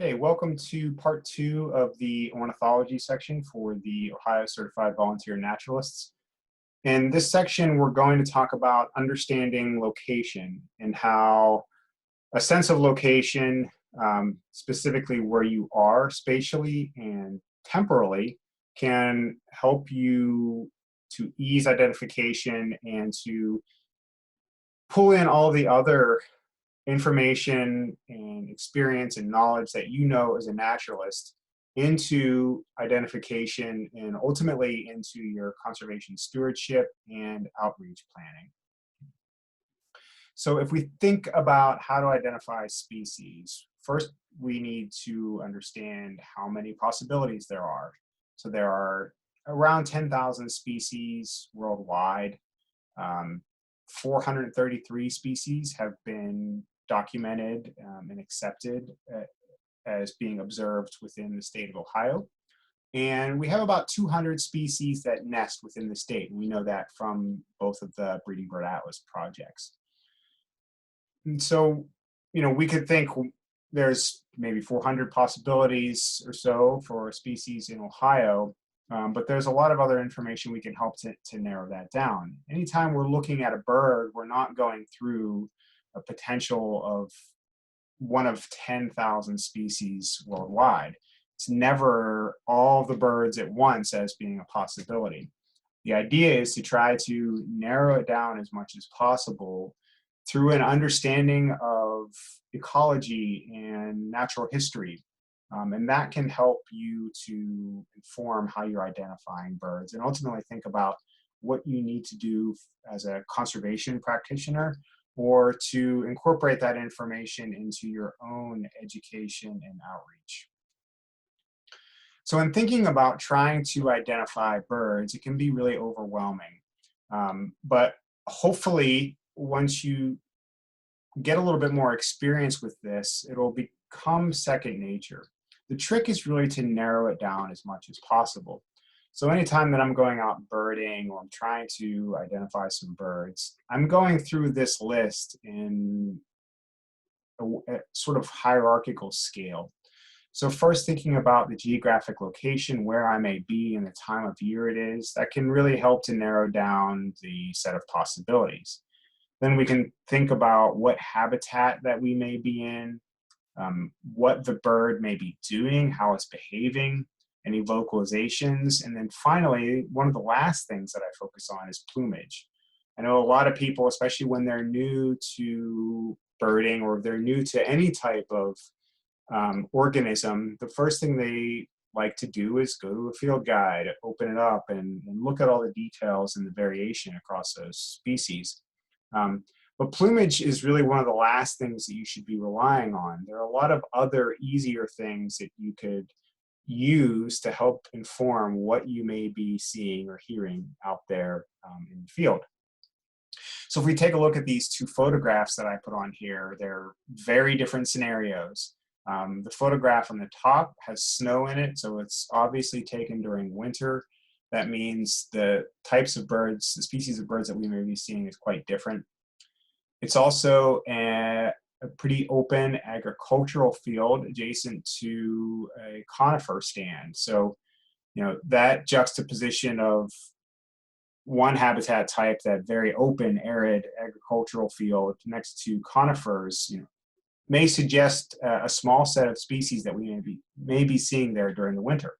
Okay, welcome to part two of the ornithology section for the Ohio Certified Volunteer Naturalists. In this section, we're going to talk about understanding location and how a sense of location, specifically where you are spatially and temporally, can help you to ease identification and to pull in all the other information and experience and knowledge that you know as a naturalist into identification and ultimately into your conservation stewardship and outreach planning. So if we think about how to identify species, first we need to understand how many possibilities there are. So there are around 10,000 species worldwide. Um, 433 species have been documented and accepted as being observed within the state of Ohio. And we have about 200 species that nest within the state. And we know that from both of the Breeding Bird Atlas projects. And so, we could think there's maybe 400 possibilities or so for species in Ohio, but there's a lot of other information we can help to narrow that down. Anytime we're looking at a bird, we're not going through a potential of one of 10,000 species worldwide. It's never all the birds at once as being a possibility. The idea is to try to narrow it down as much as possible through an understanding of ecology and natural history. And that can help you to inform how you're identifying birds and ultimately think about what you need to do as a conservation practitioner or to incorporate that information into your own education and outreach. So in thinking about trying to identify birds, it can be really overwhelming. But hopefully, once you get a little bit more experience with this, it'll become second nature. The trick is really to narrow it down as much as possible. So anytime that I'm going out birding or I'm trying to identify some birds, I'm going through this list in a sort of hierarchical scale. So first thinking about the geographic location, where I may be and the time of year it is, that can really help to narrow down the set of possibilities. Then we can think about what habitat that we may be in, what the bird may be doing, how it's behaving, any vocalizations. And then finally, one of the last things that I focus on is plumage. I know a lot of people, especially when they're new to birding or they're new to any type of organism, the first thing they like to do is go to a field guide, open it up, and look at all the details and the variation across those species. But plumage is really one of the last things that you should be relying on. There are a lot of other easier things that you could use to help inform what you may be seeing or hearing out there in the field. So if we take a look at these two photographs that I put on here, they're very different scenarios. The photograph on the top has snow in it, so it's obviously taken during winter. That means the types of birds, the species of birds that we may be seeing is quite different. It's also a pretty open agricultural field adjacent to a conifer stand. So, that juxtaposition of one habitat type, that very open, arid agricultural field next to conifers, may suggest a small set of species that we may be seeing there during the winter.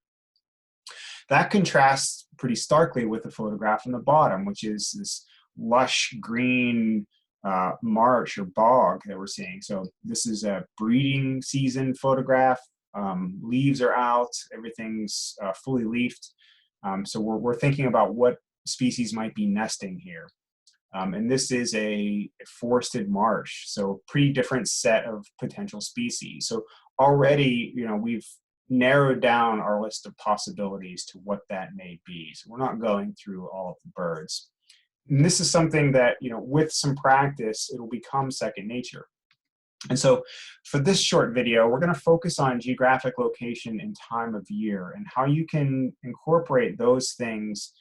That contrasts pretty starkly with the photograph on the bottom, which is this lush green marsh or bog that we're seeing. So this is a breeding season photograph. Leaves are out, everything's fully leafed. So we're thinking about what species might be nesting here. And this is a forested marsh, so pretty different set of potential species. So already, we've narrowed down our list of possibilities to what that may be. So we're not going through all of the birds. And this is something that, with some practice, it'll become second nature. And so for this short video, we're going to focus on geographic location and time of year and how you can incorporate those things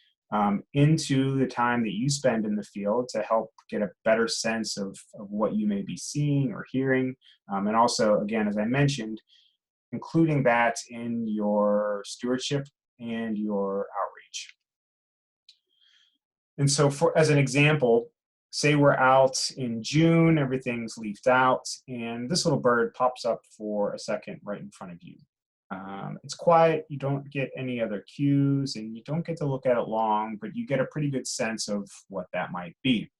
into the time that you spend in the field to help get a better sense of what you may be seeing or hearing. And also, again, as I mentioned, including that in your stewardship and your outreach. And so as an example, say we're out in June, everything's leafed out, and this little bird pops up for a second right in front of you. It's quiet, you don't get any other cues, and you don't get to look at it long, but you get a pretty good sense of what that might be.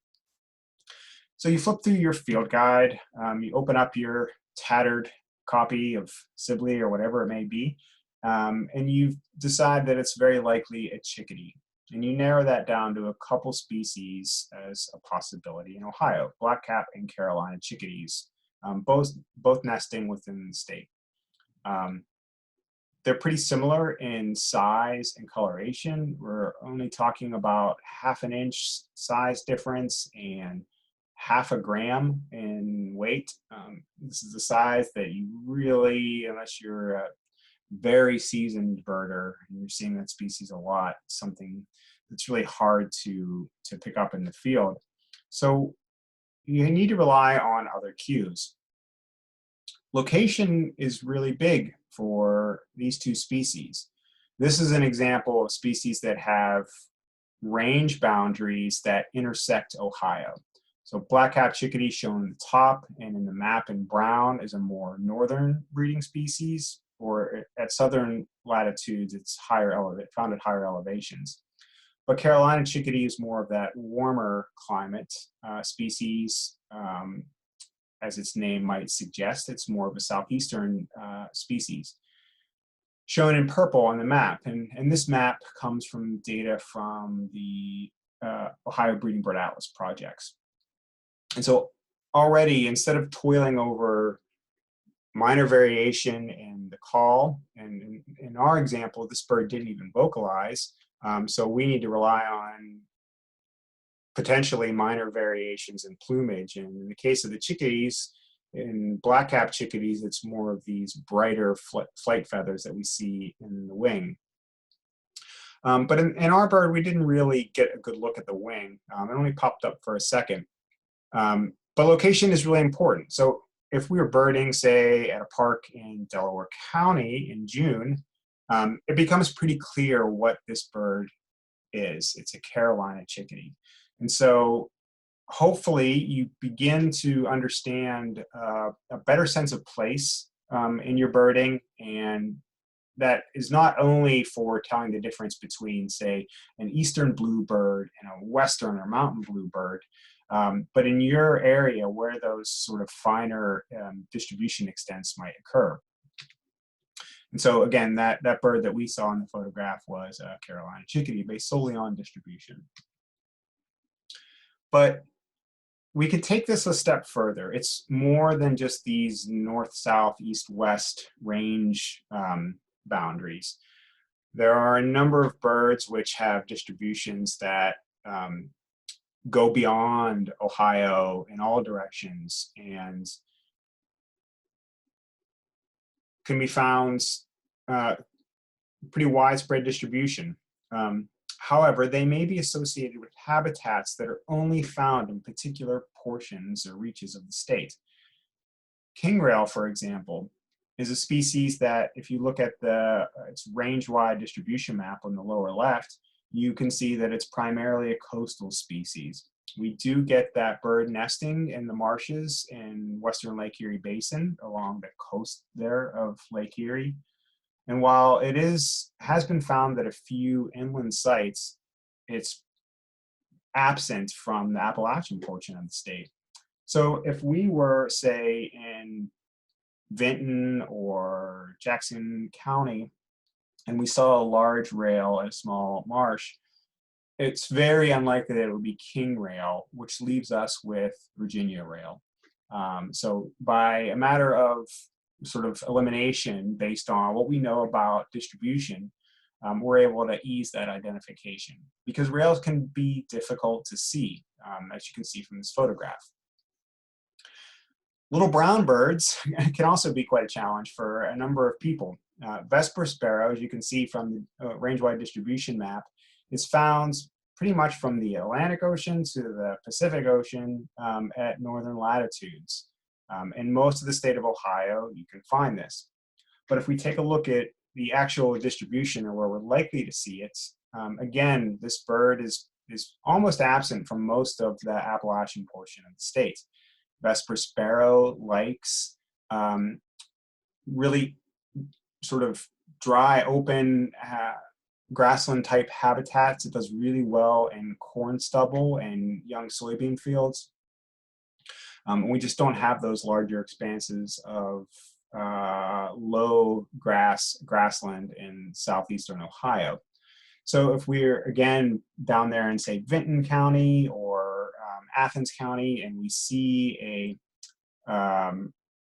So you flip through your field guide, you open up your tattered copy of Sibley or whatever it may be, and you decide that it's very likely a chickadee. And you narrow that down to a couple species as a possibility in Ohio, blackcap and Carolina chickadees, both nesting within the state. They're pretty similar in size and coloration. We're only talking about 1/2 inch size difference and 1/2 gram in weight. This is the size that you really, unless you're a very seasoned birder and you're seeing that species a lot, something that's really hard to pick up in the field. So you need to rely on other cues. Location is really big for these two species. This is an example of species that have range boundaries that intersect Ohio. So black-capped chickadee shown in the top, and in the map in brown is a more northern breeding species, or at southern latitudes, it's found at higher elevations. But Carolina chickadee is more of that warmer climate species. As its name might suggest, it's more of a southeastern species, shown in purple on the map. And this map comes from data from the Ohio Breeding Bird Atlas projects. And so already, instead of toiling over minor variation in the call, and in our example, this bird didn't even vocalize, so we need to rely on potentially minor variations in plumage. And in the case of the chickadees, in black-capped chickadees, it's more of these brighter flight feathers that we see in the wing. But in our bird, we didn't really get a good look at the wing. It only popped up for a second. But location is really important. So if we were birding, say, at a park in Delaware County in June, it becomes pretty clear what this bird is. It's a Carolina chickadee. And so hopefully you begin to understand a better sense of place in your birding, and that is not only for telling the difference between, say, an eastern bluebird and a western or mountain bluebird, but in your area where those sort of finer distribution extents might occur. And so again, that bird that we saw in the photograph was a Carolina chickadee based solely on distribution. But we could take this a step further. It's more than just these north, south, east, west range boundaries. There are a number of birds which have distributions that go beyond Ohio in all directions and can be found pretty widespread distribution. However, they may be associated with habitats that are only found in particular portions or reaches of the state. Kingrail, for example, is a species that, if you look at its range-wide distribution map on the lower left, you can see that it's primarily a coastal species. We do get that bird nesting in the marshes in western Lake Erie Basin along the coast there of Lake Erie. And while it has been found that a few inland sites, it's absent from the Appalachian portion of the state. So if we were, say, in Vinton or Jackson County, and we saw a large rail at a small marsh, it's very unlikely that it would be king rail, which leaves us with Virginia rail. So by a matter of sort of elimination based on what we know about distribution, we're able to ease that identification, because rails can be difficult to see, as you can see from this photograph. Little brown birds can also be quite a challenge for a number of people. Vesper sparrow, as you can see from the range-wide distribution map, is found pretty much from the Atlantic Ocean to the Pacific Ocean at northern latitudes. In most of the state of Ohio, you can find this. But if we take a look at the actual distribution or where we're likely to see it, again, this bird is almost absent from most of the Appalachian portion of the state. Vesper sparrow likes really sort of dry, open grassland type habitats. It does really well in corn stubble and young soybean fields. We just don't have those larger expanses of low grassland in southeastern Ohio. So if we're again down there in say Vinton County or Athens County, and we see a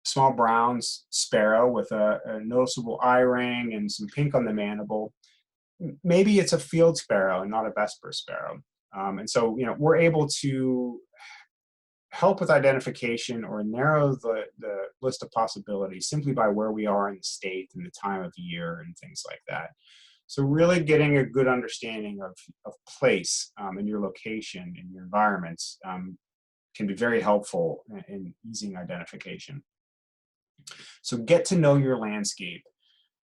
small brown sparrow with a noticeable eye ring and some pink on the mandible, maybe it's a field sparrow and not a Vesper sparrow. And so, we're able to help with identification or narrow the list of possibilities simply by where we are in the state and the time of year and things like that. So really getting a good understanding of place and your location and your environments can be very helpful in easing identification. So get to know your landscape.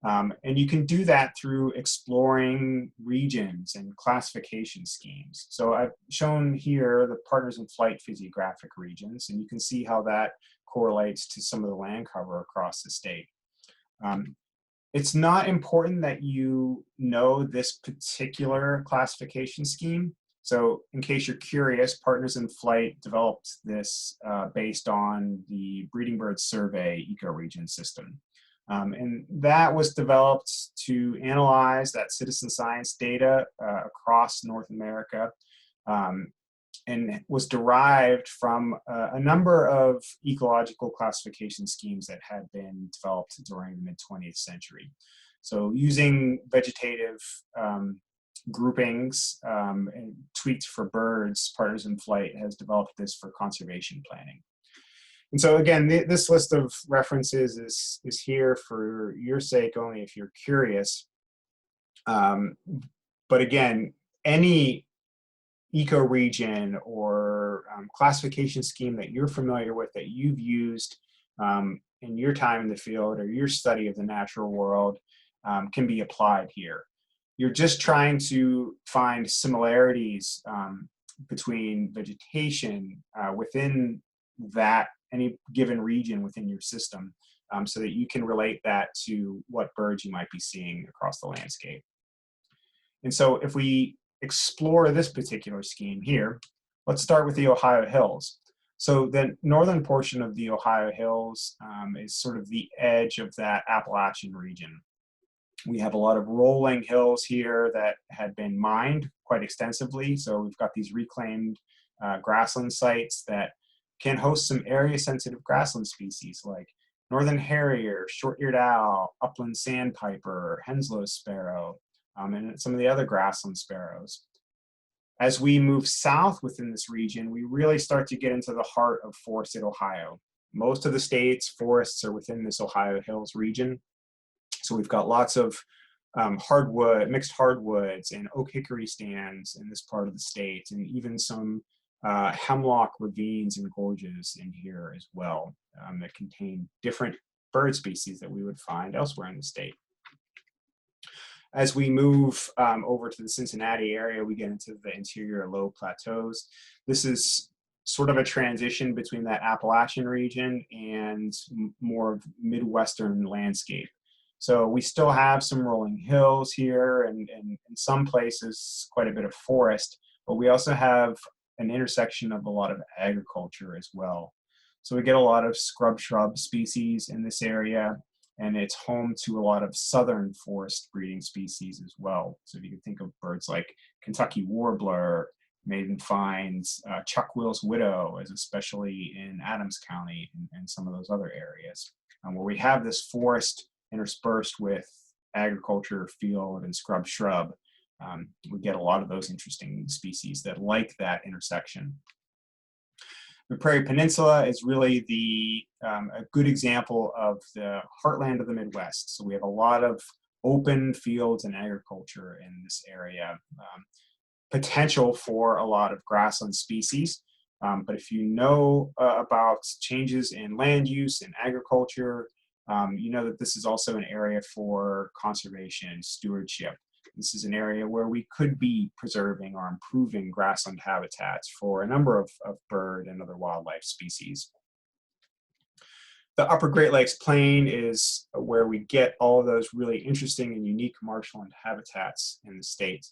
And you can do that through exploring regions and classification schemes. So I've shown here the Partners in Flight physiographic regions, and you can see how that correlates to some of the land cover across the state. It's not important that you know this particular classification scheme. So in case you're curious, Partners in Flight developed this based on the Breeding Birds Survey ecoregion system. And that was developed to analyze that citizen science data across North America, and was derived from a number of ecological classification schemes that had been developed during the mid-20th century. So using vegetative groupings and tweaked for birds, Partners in Flight has developed this for conservation planning. And so again, this list of references is here for your sake only if you're curious. But again, any ecoregion or classification scheme that you're familiar with, that you've used in your time in the field or your study of the natural world, can be applied here. You're just trying to find similarities between vegetation within that any given region within your system, so that you can relate that to what birds you might be seeing across the landscape. And so if we explore this particular scheme here, let's start with the Ohio Hills. So the northern portion of the Ohio Hills is sort of the edge of that Appalachian region. We have a lot of rolling hills here that had been mined quite extensively. So we've got these reclaimed grassland sites that can host some area-sensitive grassland species like northern harrier, short-eared owl, upland sandpiper, Henslow sparrow, and some of the other grassland sparrows. As we move south within this region, we really start to get into the heart of forested Ohio. Most of the state's forests are within this Ohio Hills region. So we've got lots of mixed hardwoods and oak hickory stands in this part of the state, and even some hemlock ravines and gorges in here as well, that contain different bird species that we would find elsewhere in the state. As we move over to the Cincinnati area, we get into the interior low plateaus. This is sort of a transition between that Appalachian region and more of Midwestern landscape. So we still have some rolling hills here and in some places quite a bit of forest, but we also have an intersection of a lot of agriculture as well. So we get a lot of scrub shrub species in this area, and it's home to a lot of southern forest breeding species as well. So if you can think of birds like Kentucky warbler, maiden finds, Chuck Will's widow, as especially in Adams County and some of those other areas, where we have this forest interspersed with agriculture, field, and scrub shrub. We get a lot of those interesting species that like that intersection. The Prairie Peninsula is really a good example of the heartland of the Midwest. So we have a lot of open fields and agriculture in this area. Potential for a lot of grassland species, but if you know about changes in land use and agriculture, You know that this is also an area for conservation and stewardship. This is an area where we could be preserving or improving grassland habitats for a number of bird and other wildlife species. The Upper Great Lakes Plain is where we get all of those really interesting and unique marshland habitats in the state.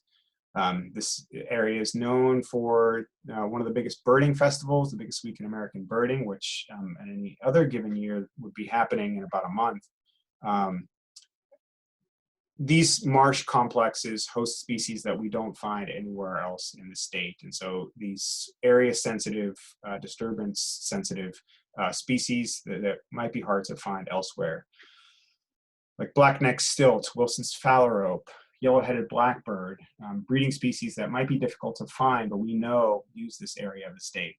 This area is known for one of the biggest birding festivals, the biggest week in American birding, which in any other given year would be happening in about a month. These marsh complexes host species that we don't find anywhere else in the state. And so these area-sensitive, disturbance-sensitive species that might be hard to find elsewhere, like black-necked stilt, Wilson's phalarope, yellow-headed blackbird, breeding species that might be difficult to find, but we know use this area of the state.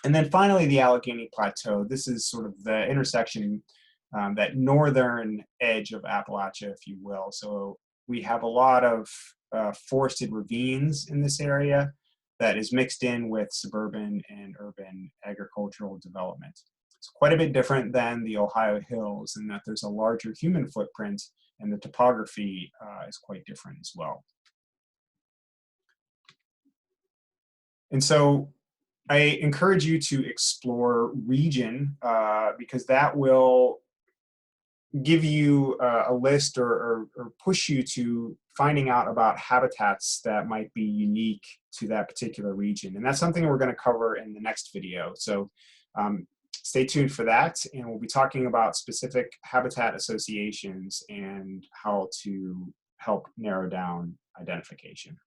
And then finally, the Allegheny Plateau. This is sort of the intersection, that northern edge of Appalachia, if you will. So we have a lot of forested ravines in this area that is mixed in with suburban and urban agricultural development. It's quite a bit different than the Ohio Hills in that there's a larger human footprint, and the topography is quite different as well. And so I encourage you to explore region because that will give you a list or push you to finding out about habitats that might be unique to that particular region. And that's something we're going to cover in the next video. So stay tuned for that. And we'll be talking about specific habitat associations and how to help narrow down identification.